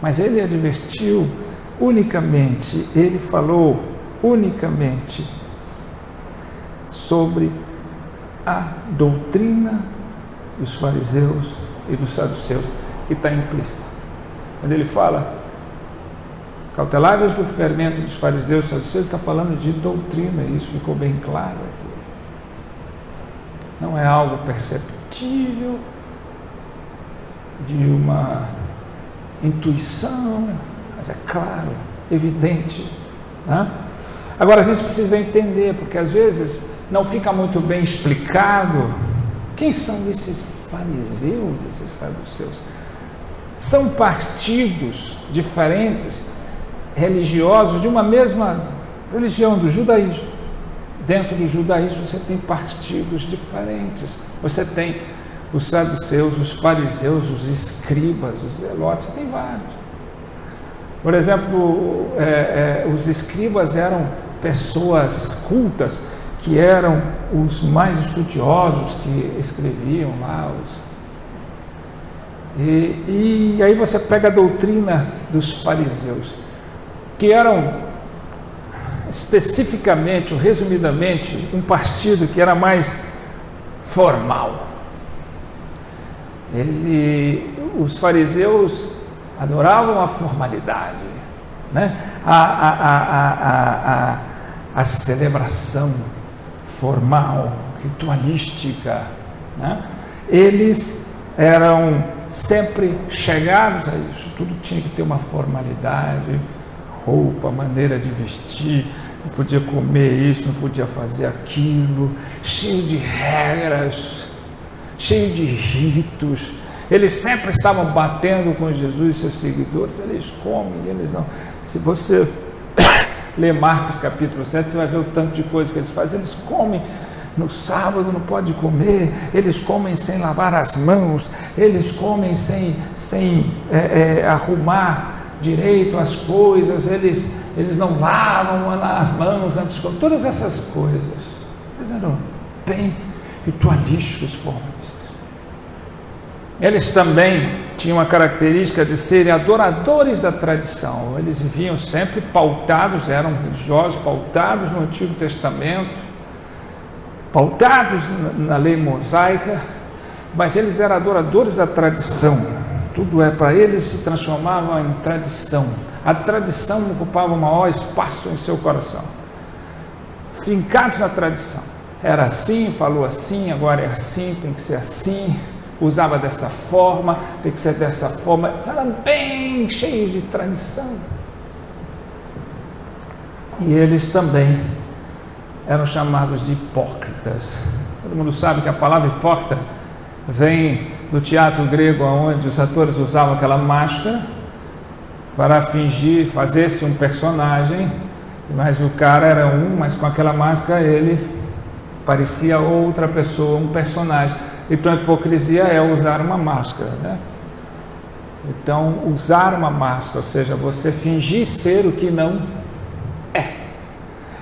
mas ele advertiu unicamente, ele falou unicamente sobre a doutrina dos fariseus e dos saduceus, que está implícita. Quando ele fala cautelai-vos do fermento dos fariseus e saduceus, ele está falando de doutrina, e isso ficou bem claro aqui. Não é algo perceptível, de uma intuição, mas é claro, evidente, né? Agora a gente precisa entender, porque às vezes não fica muito bem explicado quem são esses fariseus, esses saduceus. São partidos diferentes, religiosos, de uma mesma religião, do judaísmo. Dentro do judaísmo você tem partidos diferentes. Você tem os saduceus, os fariseus, os escribas, os zelotes, você tem vários. Por exemplo, os escribas eram pessoas cultas, que eram os mais estudiosos, que escreviam lá. E aí você pega a doutrina dos fariseus, que eram especificamente, ou resumidamente, um partido que era mais formal. Os fariseus adoravam a formalidade, né? A celebração formal, ritualística, né? Eles eram sempre chegados a isso, tudo tinha que ter uma formalidade, roupa, maneira de vestir, não podia comer isso, não podia fazer aquilo, cheio de regras, cheio de ritos. Eles sempre estavam batendo com Jesus e seus seguidores, eles comem, eles não. Se você ler Marcos capítulo 7, você vai ver o tanto de coisa que eles fazem. Eles comem no sábado, não pode comer, eles comem sem lavar as mãos, eles comem sem arrumar direito as coisas, eles não lavam as mãos antes de comer, todas essas coisas. Eles eram bem ritualísticos, formalistas. Eles também tinham a característica de serem adoradores da tradição. Eles viviam sempre pautados, eram religiosos, pautados no Antigo Testamento, pautados na lei mosaica, mas eles eram adoradores da tradição. Tudo para eles se transformava em tradição. A tradição ocupava o maior espaço em seu coração. Fincados na tradição. Era assim, falou assim, agora é assim, tem que ser assim. Usava dessa forma, tem que ser dessa forma. Eles eram bem cheios de tradição. E eles também eram chamados de hipócritas. Todo mundo sabe que a palavra hipócrita vem do teatro grego, onde os atores usavam aquela máscara para fingir, fazer-se um personagem, mas o cara era mas com aquela máscara ele parecia outra pessoa, um personagem. Então a hipocrisia é usar uma máscara, né? Então, usar uma máscara, ou seja, você fingir ser o que não é.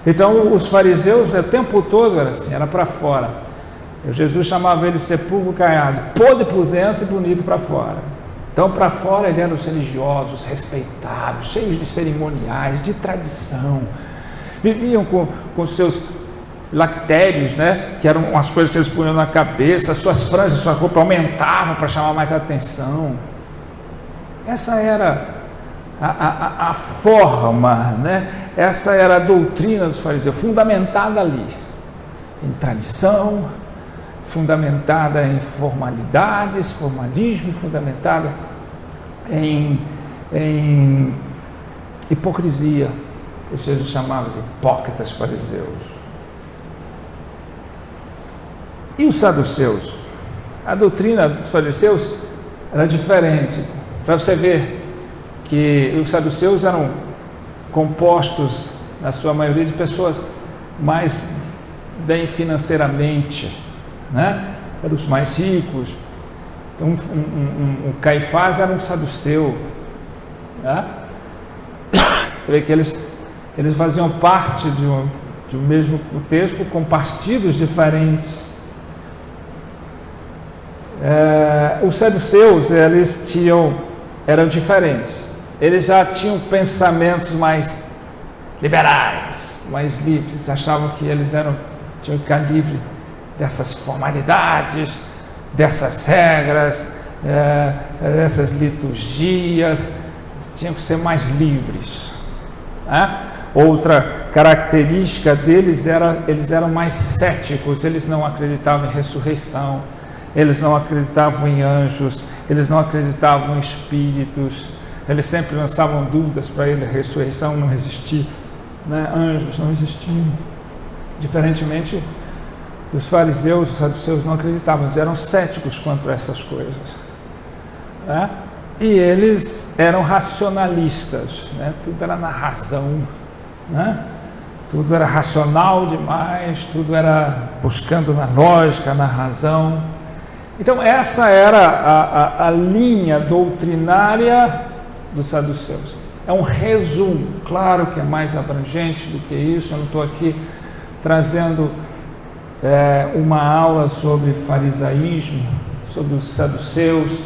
Então, os fariseus o tempo todo era assim, era para fora. Jesus chamava ele de sepulcro caiado, podre por dentro e bonito para fora. Então, para fora, eles eram os religiosos, respeitados, cheios de cerimoniais, de tradição. Viviam com seus lactérios, né? Que eram as coisas que eles punham na cabeça, as suas franjas, sua roupa aumentavam para chamar mais atenção. Essa era a forma, né? Essa era a doutrina dos fariseus, fundamentada ali, em tradição, fundamentada em formalidades, formalismo, fundamentada em hipocrisia. Jesus chamava de hipócritas fariseus. E os saduceus? A doutrina dos fariseus era diferente. Para você ver que os saduceus eram compostos, na sua maioria, de pessoas mais bem financeiramente, né? Eram os mais ricos. Então, o Caifás era um saduceu, né? Você vê que eles faziam parte de um mesmo contexto, com partidos diferentes. Os saduceus, eram diferentes. eles já tinham pensamentos mais liberais, mais livres, achavam que eles tinham que ficar livres dessas formalidades, dessas regras, dessas liturgias, tinham que ser mais livres. Outra característica deles eles eram mais céticos, eles não acreditavam em ressurreição, eles não acreditavam em anjos, eles não acreditavam em espíritos, eles sempre lançavam dúvidas para ele, a ressurreição não existia, anjos não existiam. Diferentemente dos fariseus, os saduceus não acreditavam, eles eram céticos quanto a essas coisas. E eles eram racionalistas, tudo era na razão, tudo era racional demais, tudo era buscando na lógica, na razão. Então essa era a linha doutrinária dos saduceus. É um resumo, claro que é mais abrangente do que isso, eu não estou aqui trazendo uma aula sobre farisaísmo, sobre os saduceus.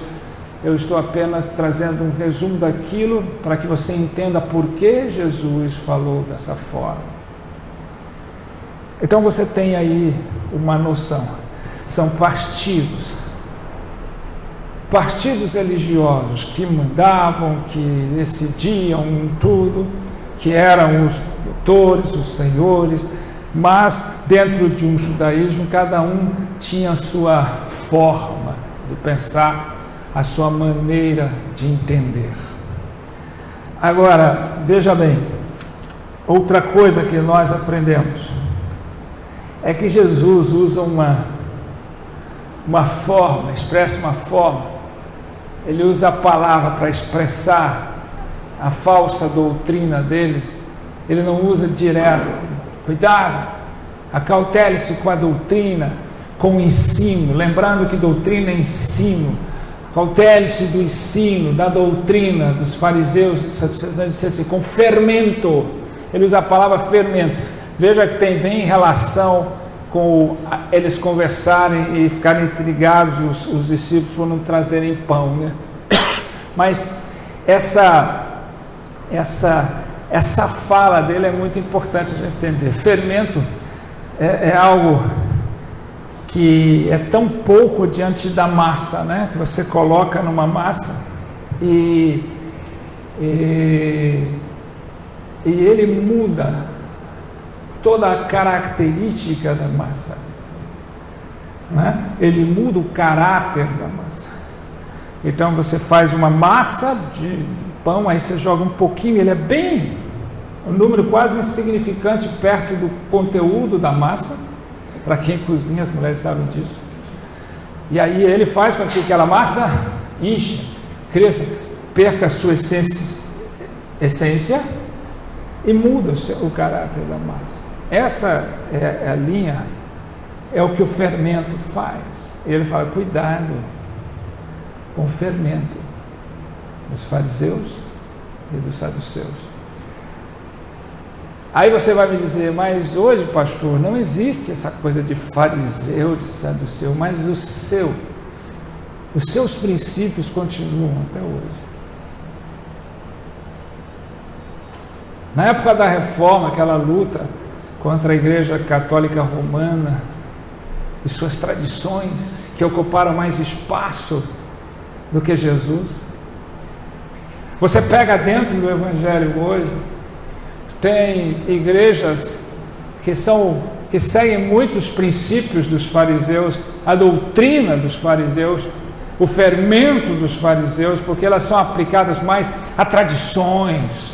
Eu estou apenas trazendo um resumo daquilo para que você entenda por que Jesus falou dessa forma. Então você tem aí uma noção. São partidos religiosos que mandavam, que decidiam em tudo, que eram os doutores, os senhores, mas dentro de um judaísmo cada um tinha a sua forma de pensar, a sua maneira de entender. Agora, veja bem, outra coisa que nós aprendemos é que Jesus usa uma forma, expressa uma forma, ele usa a palavra para expressar a falsa doutrina deles, ele não usa direto. Cuidado, acautele-se com a doutrina, com o ensino, lembrando que doutrina é ensino. Cautele-se do ensino, da doutrina dos fariseus, disse assim, com fermento. Ele usa a palavra fermento. Veja que tem bem relação com eles conversarem e ficarem intrigados, os discípulos, por não trazerem pão, Mas essa fala dele é muito importante a gente entender. Fermento é algo que é tão pouco diante da massa, que você coloca numa massa e ele muda toda a característica da massa, ele muda o caráter da massa. Então você faz uma massa de pão, aí você joga um pouquinho, ele é um número quase insignificante perto do conteúdo da massa. Para quem cozinha, as mulheres sabem disso. E aí ele faz com que aquela massa encha, cresça, perca a sua essência e muda o caráter da massa. Essa é a linha, é o que o fermento faz. Ele fala, cuidado com o fermento dos fariseus e dos saduceus. Aí você vai me dizer, mas hoje, pastor, não existe essa coisa de fariseu, de saduceu, mas os seus princípios continuam até hoje. Na época da Reforma, aquela luta contra a Igreja Católica Romana e suas tradições, que ocuparam mais espaço do que Jesus. Você pega dentro do Evangelho hoje, tem igrejas que seguem muitos princípios dos fariseus, a doutrina dos fariseus, o fermento dos fariseus, porque elas são aplicadas mais a tradições,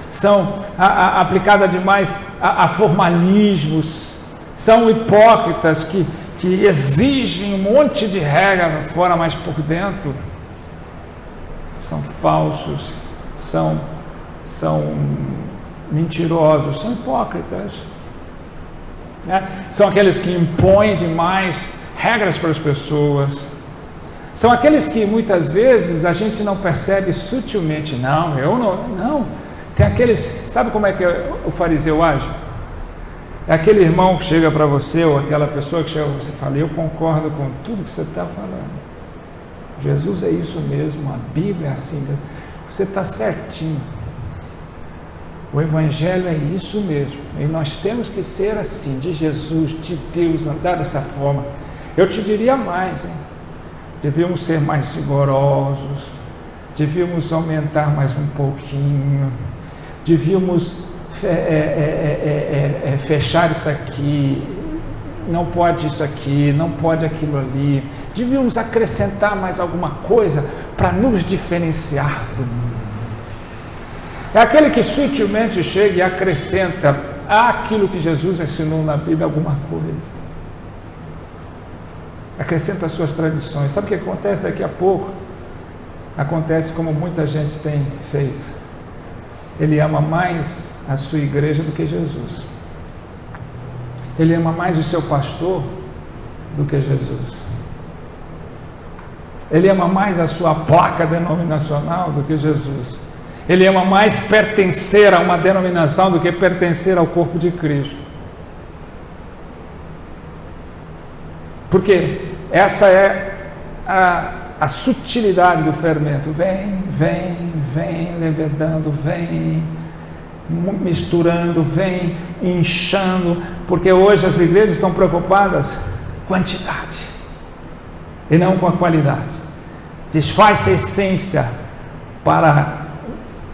são aplicadas demais a formalismos, são hipócritas que exigem um monte de regra fora, mas por dentro são falsos, são mentirosos, são hipócritas, são aqueles que impõem demais regras para as pessoas, são aqueles que muitas vezes a gente não percebe sutilmente. Não, tem aqueles, sabe como é que o fariseu age? É aquele irmão que chega para você, ou aquela pessoa que chega para você e fala, eu concordo com tudo que você está falando, Jesus é isso mesmo, a Bíblia é assim. você está certinho. O Evangelho é isso mesmo, e nós temos que ser assim, de Jesus, de Deus, andar dessa forma. Eu te diria mais, hein? Devíamos ser mais rigorosos, devíamos aumentar mais um pouquinho, devíamos fechar isso aqui, não pode isso aqui, não pode aquilo ali, devíamos acrescentar mais alguma coisa para nos diferenciar do mundo. É aquele que sutilmente chega e acrescenta àquilo que Jesus ensinou na Bíblia alguma coisa. Acrescenta as suas tradições. Sabe o que acontece daqui a pouco? Acontece como muita gente tem feito. Ele ama mais a sua igreja do que Jesus. Ele ama mais o seu pastor do que Jesus. Ele ama mais a sua placa denominacional do que Jesus. Ele ama mais pertencer a uma denominação do que pertencer ao corpo de Cristo. Porque essa é a sutilidade do fermento. Vem levedando, vem misturando, vem inchando, porque hoje as igrejas estão preocupadas com quantidade e não com a qualidade. Desfaz a essência para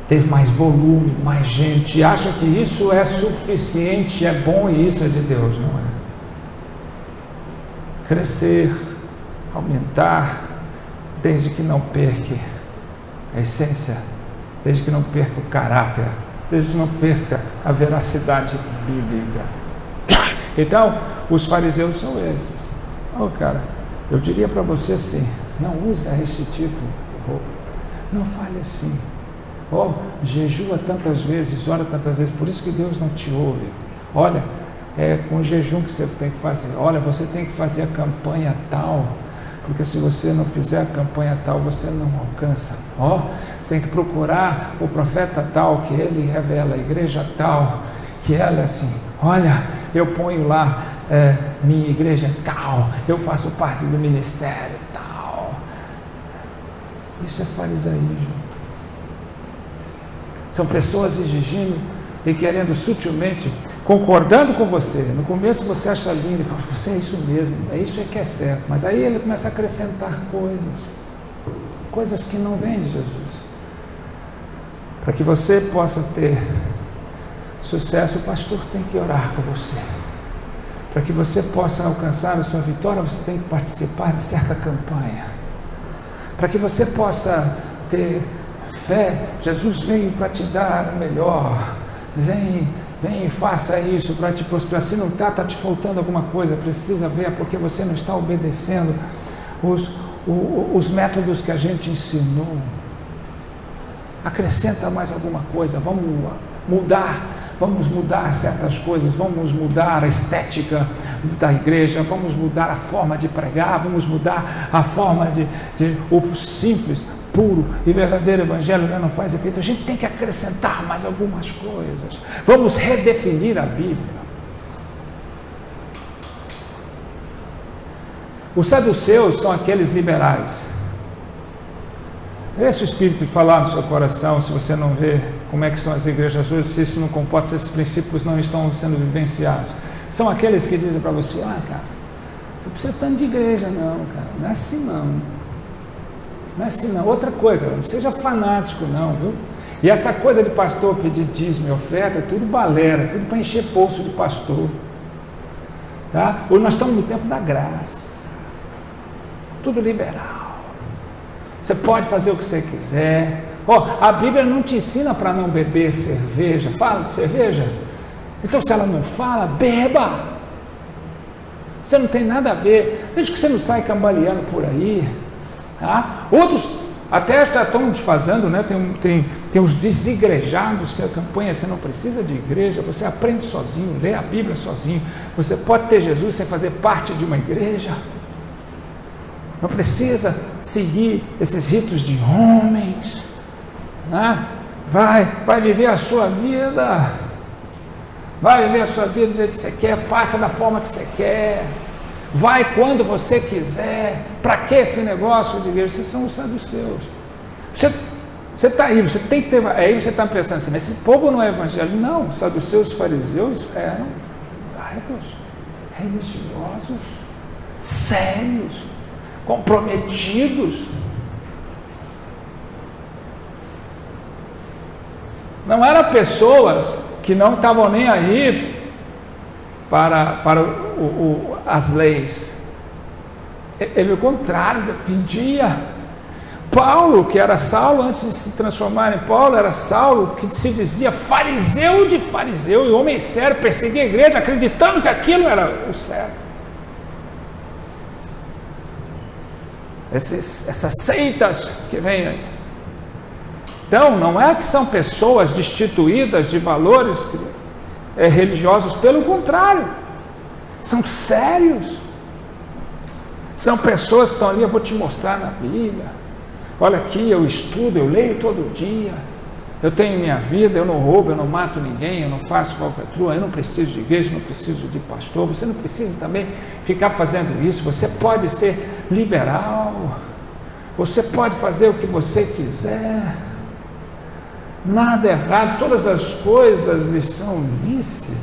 ter mais volume, mais gente, e acha que isso é suficiente, é bom e isso é de Deus, não é? Crescer, aumentar, desde que não perca a essência, desde que não perca o caráter, desde que não perca a veracidade bíblica. Então, os fariseus são esses. Cara, eu diria para você assim, não usa esse tipo de roupa, não fale assim. Jejua tantas vezes, ora tantas vezes, por isso que Deus não te ouve. Olha, é com o jejum que você tem que fazer. Olha, você tem que fazer a campanha tal, porque se você não fizer a campanha tal, você não alcança. Você tem que procurar o profeta tal, que ele revela, a igreja tal, que ela é assim. Olha, eu ponho lá, minha igreja tal, eu faço parte do ministério tal. Isso é farisaísmo. São pessoas exigindo e querendo sutilmente, concordando com você. No começo você acha lindo e fala, você é isso mesmo, é isso que é certo. Mas aí ele começa a acrescentar coisas que não vêm de Jesus. Para que você possa ter sucesso, o pastor tem que orar com você. Para que você possa alcançar a sua vitória, você tem que participar de certa campanha. Para que você possa ter fé, Jesus veio para te dar o melhor. Vem e faça isso para te prosperar. Se não está te faltando alguma coisa, precisa ver, porque você não está obedecendo os métodos que a gente ensinou. Acrescenta mais alguma coisa, vamos mudar certas coisas, vamos mudar a estética da igreja, vamos mudar a forma de pregar, vamos mudar a forma o simples, puro e verdadeiro evangelho não faz efeito. A gente tem que acrescentar mais algumas coisas. Vamos redefinir a Bíblia. Os saduceus são aqueles liberais. Esse espírito de falar no seu coração, se você não vê como é que estão as igrejas hoje, se isso não comporta, se esses princípios não estão sendo vivenciados. São aqueles que dizem para você, cara, você não precisa tanto de igreja não, cara, não é assim não. Não é assim não. Outra coisa, cara, não seja fanático não, viu? E essa coisa de pastor pedir dízimo e oferta, é tudo balela, é tudo para encher bolso de pastor. Tá? Hoje nós estamos no tempo da graça. Tudo liberal. Você pode fazer o que você quiser. A Bíblia não te ensina para não beber cerveja. Fala de cerveja? Então se ela não fala, beba. Você não tem nada a ver. Desde que você não sai cambaleando por aí. Tá? Outros até já estão desfazendo, né? Tem os desigrejados, que a campanha você não precisa de igreja, você aprende sozinho, lê a Bíblia sozinho. Você pode ter Jesus sem fazer parte de uma igreja. Não precisa seguir esses ritos de homens. Né? Vai viver a sua vida. Vai viver a sua vida do jeito que você quer. Faça da forma que você quer. Vai quando você quiser. Para que esse negócio de igreja? Vocês são os saduceus. Você está aí, você tem que ter. Aí você está pensando assim, mas esse povo não é evangélico. Não, os saduceus, os fariseus eram laicos, religiosos, sérios, comprometidos. Não eram pessoas que não estavam nem aí para as leis. Pelo contrário, defendia. Paulo, que era Saulo antes de se transformar em Paulo, era Saulo, que se dizia fariseu de fariseu, e homem sério, perseguia a igreja, acreditando que aquilo era o certo. Essas seitas que vêm aí. Então, não é que são pessoas destituídas de valores religiosos, pelo contrário, são sérios. São pessoas que estão ali, eu vou te mostrar na Bíblia. Olha aqui, eu estudo, eu leio todo dia, eu tenho minha vida, eu não roubo, eu não mato ninguém, eu não faço falcatrua, eu não preciso de igreja, não preciso de pastor. Você não precisa também ficar fazendo isso. Você pode ser liberal, você pode fazer o que você quiser, nada errado, todas as coisas lhe são lícitas.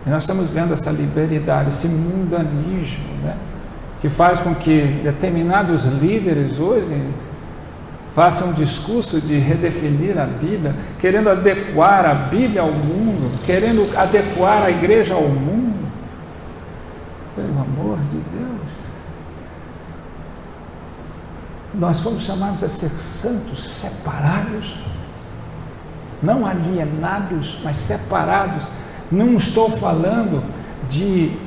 E nós estamos vendo essa liberalidade, esse mundanismo, né? Que faz com que determinados líderes hoje façam um discurso de redefinir a Bíblia, querendo adequar a Bíblia ao mundo, querendo adequar a igreja ao mundo. Pelo amor de Deus. Nós somos chamados a ser santos, separados, não alienados, mas separados. Não estou falando de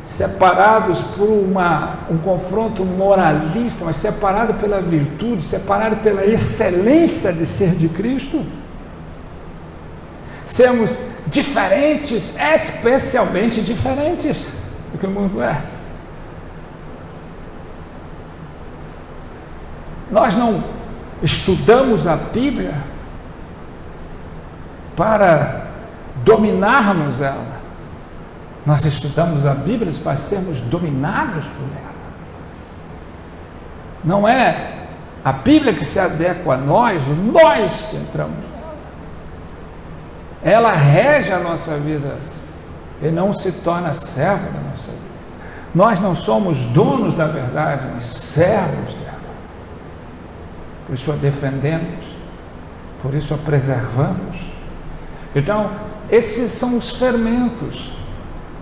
separados por um confronto moralista, mas separado pela virtude, separado pela excelência de ser de Cristo. Sermos diferentes, especialmente diferentes do que o mundo é. Nós não estudamos a Bíblia para dominarmos ela. Nós estudamos a Bíblia para sermos dominados por ela. Não é a Bíblia que se adequa a nós que entramos nela. Ela rege a nossa vida e não se torna servo da nossa vida. Nós não somos donos da verdade, mas servos dela. Por isso a defendemos, por isso a preservamos. Então, esses são os fermentos.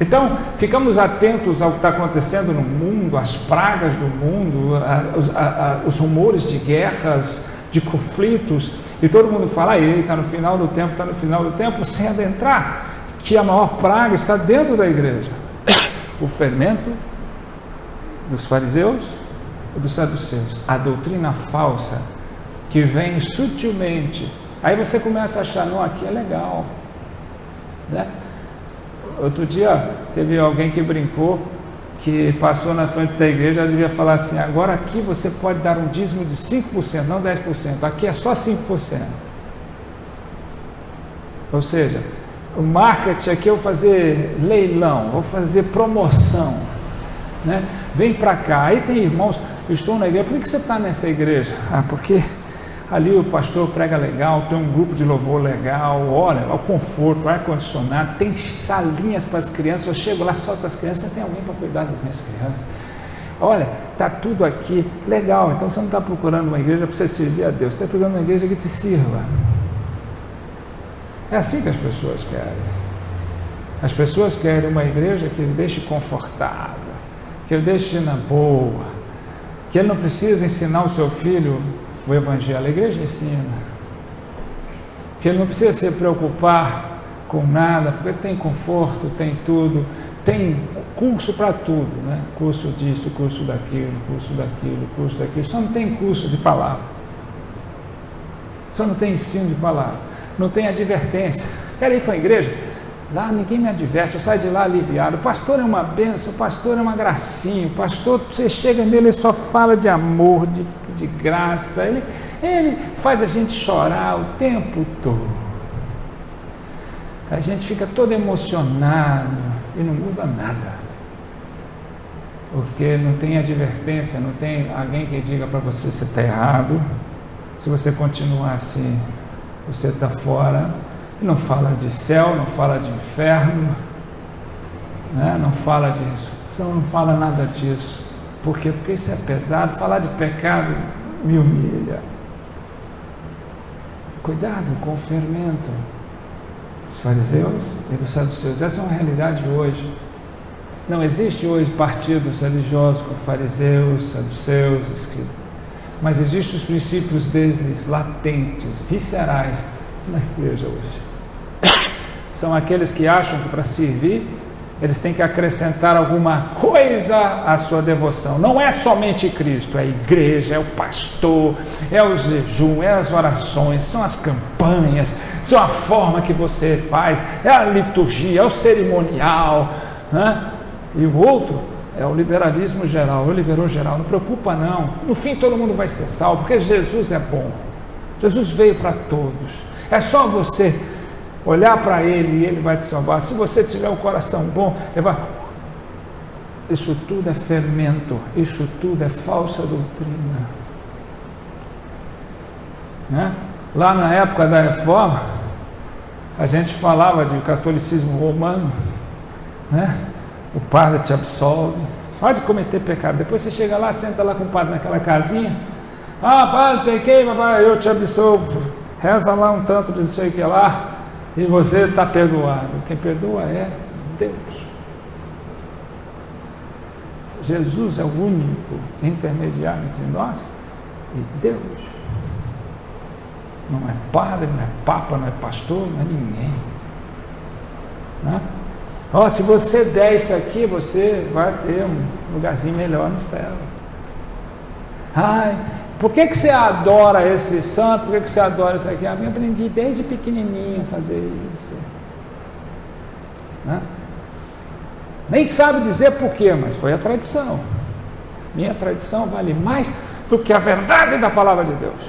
Então, ficamos atentos ao que está acontecendo no mundo, às pragas do mundo, os rumores de guerras, de conflitos, e todo mundo fala, está no final do tempo, sem adentrar, que a maior praga está dentro da igreja. O fermento dos fariseus e dos saduceus, a doutrina falsa, que vem sutilmente. Aí você começa a achar, não, aqui é legal, né? Outro dia teve alguém que brincou, que passou na frente da igreja, ela devia falar assim, agora aqui você pode dar um dízimo de 5%, não 10%, aqui é só 5%. Ou seja, o marketing aqui eu vou fazer leilão, vou fazer promoção, né? Vem para cá. Aí tem irmãos, eu estou na igreja, por que você está nessa igreja? Porque ali o pastor prega legal, tem um grupo de louvor legal, olha, o conforto, o ar-condicionado, tem salinhas para as crianças, eu chego lá, solto as crianças, tem alguém para cuidar das minhas crianças. Olha, está tudo aqui, legal, então você não está procurando uma igreja para você servir a Deus, você está procurando uma igreja que te sirva. É assim que as pessoas querem. As pessoas querem uma igreja que ele deixe confortável, que ele deixe na boa, que ele não precisa ensinar o seu filho o Evangelho. A igreja ensina que ele não precisa se preocupar com nada, porque tem conforto, tem tudo, tem curso para tudo, né? Curso disso, curso daquilo, só não tem curso de palavra, só não tem ensino de palavra, não tem advertência. Quero ir para a igreja, lá ninguém me adverte, eu saio de lá aliviado. O pastor é uma bênção, o pastor é uma gracinha, o pastor, você chega nele, ele só fala de amor, de graça, ele faz a gente chorar o tempo todo, a gente fica todo emocionado e não muda nada. porque não tem advertência, não tem alguém que diga para você se está errado. Se você continuar assim, você está fora. Não fala de céu, não fala de inferno, né? Não fala disso. Você não fala nada disso. Por quê? Porque isso é pesado. Falar de pecado me humilha. Cuidado com o fermento dos fariseus e dos saduceus. Essa é uma realidade hoje. Não existe hoje partidos religiosos com fariseus, saduceus, escribas. Mas existem os princípios deles latentes, viscerais na igreja hoje. São aqueles que acham que para servir eles têm que acrescentar alguma coisa à sua devoção. Não é somente Cristo, é a igreja, é o pastor, é o jejum, é as orações, são as campanhas, são a forma que você faz, é a liturgia, é o cerimonial, né? E o outro é o liberalismo geral, eu libero geral, não preocupa não, no fim todo mundo vai ser salvo, porque Jesus é bom, Jesus veio para todos, é só você olhar para Ele e Ele vai te salvar. Se você tiver um coração bom, Ele vai... Isso tudo é fermento, isso tudo é falsa doutrina, né? Lá na época da Reforma, a gente falava de catolicismo romano, né? O padre te absolve, pode cometer pecado, depois você chega lá, senta lá com o padre naquela casinha, padre, pequei, papai, eu te absolvo, reza lá um tanto de não sei o que lá, e você está perdoado. Quem perdoa é Deus. Jesus é o único intermediário entre nós e Deus. Não é padre, não é papa, não é pastor, não é ninguém, né? Se você der isso aqui, você vai ter um lugarzinho melhor no céu. Por que você adora esse santo? Por que você adora isso aqui? Eu aprendi desde pequenininho a fazer isso, né? Nem sabe dizer porquê, mas foi a tradição. Minha tradição vale mais do que a verdade da palavra de Deus.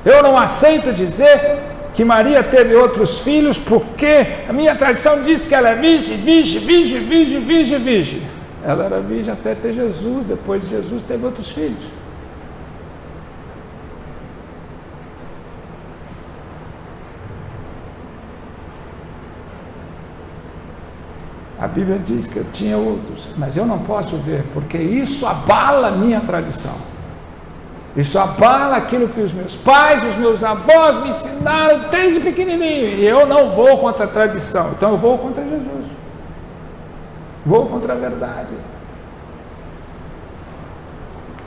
Eu não aceito dizer que Maria teve outros filhos, porque a minha tradição diz que ela é virgem. Ela era virgem até ter Jesus, depois de Jesus teve outros filhos. A Bíblia diz que eu tinha outros, mas eu não posso ver, porque isso abala a minha tradição. Isso abala aquilo que os meus pais, os meus avós me ensinaram desde pequenininho. E eu não vou contra a tradição, então eu vou contra Jesus. Vou contra a verdade.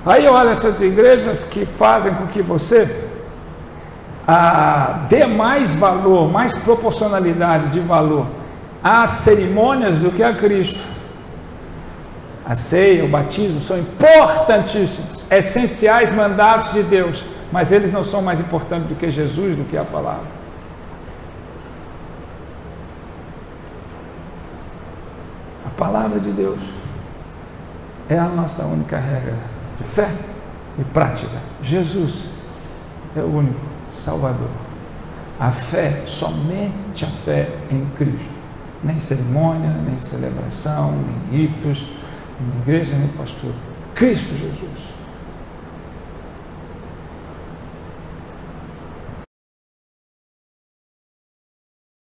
Aí olha essas igrejas que fazem com que você dê mais valor, mais proporcionalidade de valor às cerimônias do que a Cristo. A ceia, o batismo são importantíssimos, essenciais mandatos de Deus, mas eles não são mais importantes do que Jesus, do que a palavra. A palavra de Deus é a nossa única regra de fé e prática. Jesus é o único Salvador. A fé, somente a fé em Cristo. Nem cerimônia, nem celebração, nem ritos, nem igreja, nem pastor. Cristo Jesus.